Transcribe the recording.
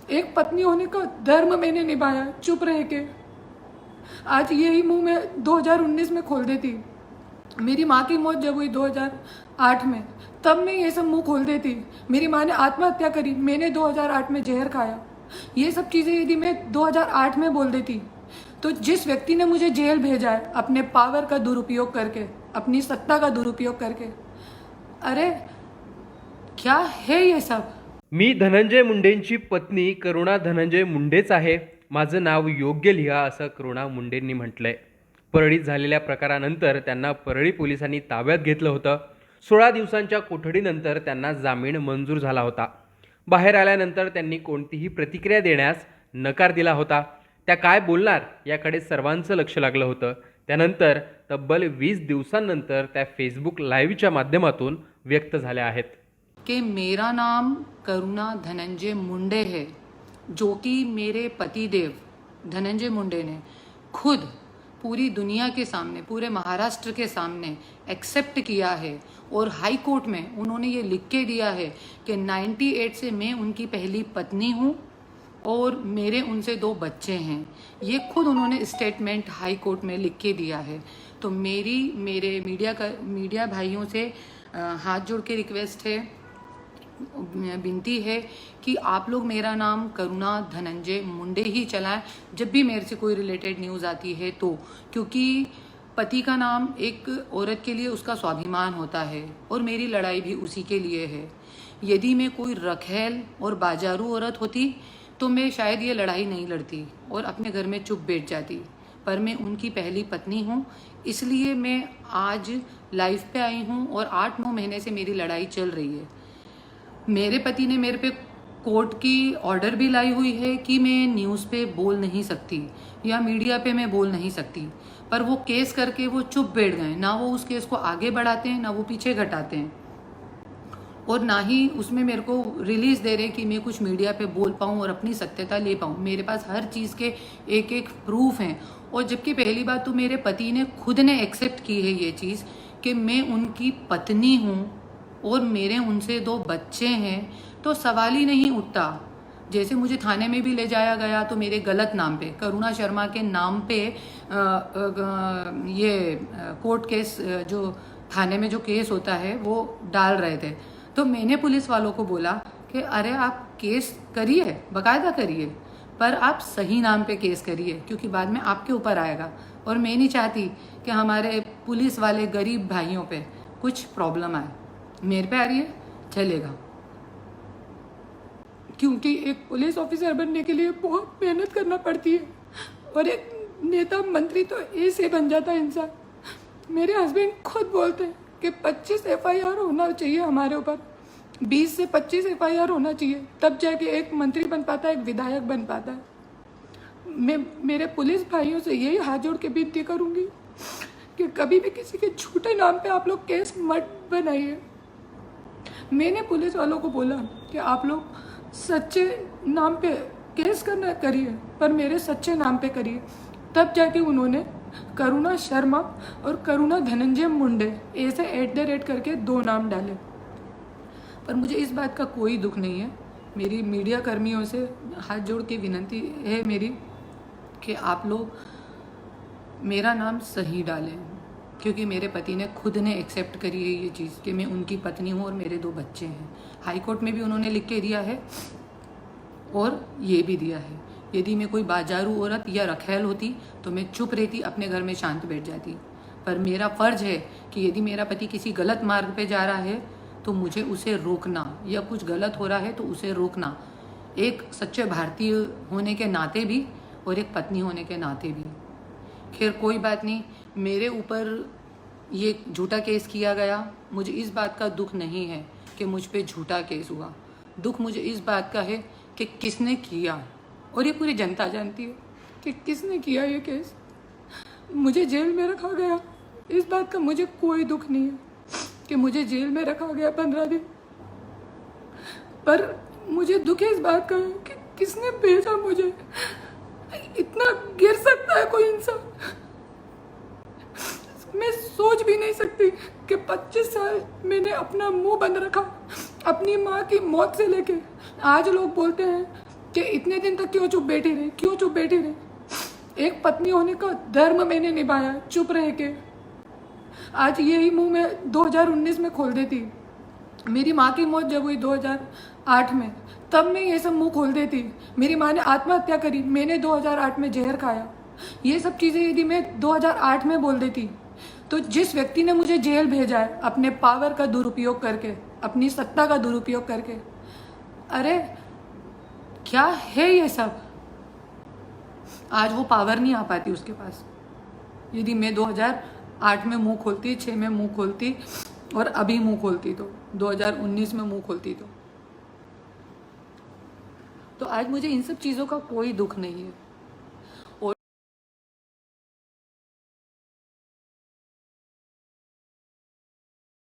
एक पत्नी होने का धर्म मैंने निभाया चुप रह के। आज यही मुंह मैं 2019 में खोल देती। मेरी माँ की मौत जब हुई 2008 में, तब मैं ये सब मुंह खोल देती। मेरी माँ ने आत्महत्या करी, मैंने 2008 में जहर खाया। ये सब चीज़ें यदि मैं 2008 में बोल देती, तो जिस व्यक्ति ने मुझे जेल भेजा है अपने पावर का दुरुपयोग करके, अपनी सत्ता का दुरुपयोग करके, अरे क्या है ये सब। मी धनंजय मुंडेंची पत्नी करुणा धनंजय मुंडेच आहे. माझं नाव योग्य लिहा असं करुणा मुंडेंनी म्हटलंय. परळीत झालेल्या प्रकारानंतर त्यांना परळी पोलिसांनी ताब्यात घेतलं होतं. 16 दिवसांच्या कोठडीनंतर त्यांना जामीन मंजूर झाला होता. बाहेर आल्यानंतर त्यांनी कोणतीही प्रतिक्रिया देण्यास नकार दिला होता. त्या काय बोलणार याकडे सर्वांचं लक्ष लागलं होतं. त्यानंतर तब्बल 20 दिवसांनंतर त्या फेसबुक लाईव्हच्या माध्यमातून व्यक्त झाल्या आहेत. कि मेरा नाम करुणा धनंजय मुंडे है, जो कि मेरे पतिदेव धनंजय मुंडे ने खुद पूरी दुनिया के सामने, पूरे महाराष्ट्र के सामने एक्सेप्ट किया है। और हाई कोर्ट में उन्होंने ये लिख के दिया है कि 98 से मैं उनकी पहली पत्नी हूँ और मेरे उनसे 2 बच्चे हैं। ये खुद उन्होंने स्टेटमेंट हाई कोर्ट में लिख के दिया है। तो मेरे मीडिया भाइयों से हाथ जोड़ के रिक्वेस्ट है, विनती है कि आप लोग मेरा नाम करुणा धनंजय मुंडे ही चलाएं जब भी मेरे से कोई रिलेटेड न्यूज़ आती है तो, क्योंकि पति का नाम एक औरत के लिए उसका स्वाभिमान होता है और मेरी लड़ाई भी उसी के लिए है। यदि मैं कोई रखेल और बाजारू औरत होती तो मैं शायद ये लड़ाई नहीं लड़ती और अपने घर में चुप बैठ जाती, पर मैं उनकी पहली पत्नी हूँ, इसलिए मैं आज लाइव पे आई हूँ और 8-9 महीने से मेरी लड़ाई चल रही है। मेरे पति ने मेरे पे कोर्ट की ऑर्डर भी लाई हुई है कि मैं न्यूज़ पे बोल नहीं सकती या मीडिया पे मैं बोल नहीं सकती, पर वो केस करके वो चुप बैठ गए। ना वो उस केस को आगे बढ़ाते हैं, ना वो पीछे घटाते हैं, और ना ही उसमें मेरे को रिलीज़ दे रहे कि मैं कुछ मीडिया पे बोल पाऊँ और अपनी सत्यता ले पाऊँ। मेरे पास हर चीज़ के एक प्रूफ हैं। और जबकि पहली बात तो मेरे पति ने खुद ने एक्सेप्ट की है ये चीज़ कि मैं उनकी पत्नी हूँ और मेरे उनसे 2 बच्चे हैं, तो सवाल ही नहीं उठता। जैसे मुझे थाने में भी ले जाया गया तो मेरे गलत नाम पे, करुणा शर्मा के नाम पे ये कोर्ट केस, जो थाने में जो केस होता है वो डाल रहे थे। तो मैंने पुलिस वालों को बोला कि अरे आप केस करिए, बाकायदा करिए, पर आप सही नाम पे केस करिए, क्योंकि बाद में आपके ऊपर आएगा। और मैं नहीं चाहती कि हमारे पुलिस वाले गरीब भाइयों पे कुछ प्रॉब्लम आए। मेरे पे आ रही है, चलेगा, क्योंकि एक पुलिस ऑफिसर बनने के लिए बहुत मेहनत करना पड़ती है और एक नेता मंत्री तो ऐसे बन जाता है इंसान। मेरे हस्बैंड खुद बोलते हैं कि 25 FIR होना चाहिए हमारे ऊपर, 20 से 25 FIR होना चाहिए, तब जाके एक मंत्री बन पाता है, एक विधायक बन पाता है। मैं मेरे पुलिस भाइयों से यही हाथ जोड़ के विनती करूंगी कि कभी भी किसी के झूठे नाम पे आप लोग केस मत बनाइए। मैंने पुलिस वालों को बोला कि आप लोग सच्चे नाम पे केस करना करिए, पर मेरे सच्चे नाम पे करिए। तब जाके उन्होंने करुणा शर्मा और करुणा धनंजय मुंडे ऐसे @ करके 2 नाम डाले। पर मुझे इस बात का कोई दुख नहीं है। मेरी मीडिया कर्मियों से हाथ जोड़ के विनती है मेरी कि आप लोग मेरा नाम सही डालें, क्योंकि मेरे पति ने खुद ने एक्सेप्ट करी है ये चीज़ कि मैं उनकी पत्नी हूँ और मेरे 2 बच्चे हैं। हाई कोर्ट में भी उन्होंने लिख के दिया है और ये भी दिया है। यदि मैं कोई बाजारू औरत या रखेल होती तो मैं चुप रहती, अपने घर में शांत बैठ जाती, पर मेरा फ़र्ज है कि यदि मेरा पति किसी गलत मार्ग पे जा रहा है तो मुझे उसे रोकना, या कुछ गलत हो रहा है तो उसे रोकना, एक सच्चे भारतीय होने के नाते भी और एक पत्नी होने के नाते भी। खैर कोई बात नहीं, मेरे ऊपर ये झूठा केस किया गया। मुझे इस बात का दुख नहीं है कि मुझ पे झूठा केस हुआ, दुख मुझे इस बात का है कि किसने किया, और ये पूरी जनता जानती है कि किसने किया ये केस। मुझे जेल में रखा गया, इस बात का मुझे कोई दुख नहीं है कि मुझे जेल में रखा गया 15 दिन, पर मुझे दुख है इस बात का कि किसने भेजा मुझे। इतना गिर सकता है कोई इंसान, मैं सोच भी नहीं सकती कि 25 साल मैंने अपना मुंह बंद रखा, अपनी माँ की मौत से लेके आज लोग बोलते हैं कि इतने दिन तक क्यों चुप बैठी रही, क्यों चुप बैठी रही। एक पत्नी होने का धर्म मैंने निभाया चुप रह के। आज यही मुंह मैं 2019 में खोल देती। मेरी माँ की मौत जब हुई 2008 में, तब मैं ये सब मुंह खोल देती। मेरी माँ ने आत्महत्या करी, मैंने 2008 में जहर खाया। ये सब चीज़ें यदि मैं 2008 में बोल देती, तो जिस व्यक्ति ने मुझे जेल भेजा है अपने पावर का दुरुपयोग करके, अपनी सत्ता का दुरुपयोग करके, अरे क्या है ये सब। आज वो पावर नहीं आ पाती उसके पास। यदि मैं 2008 में मुंह खोलती, 6 में मुंह खोलती और अभी मुंह खोलती, तो 2019 में मुंह खोलती, तो आज मुझे इन सब चीज़ों का कोई दुख नहीं है।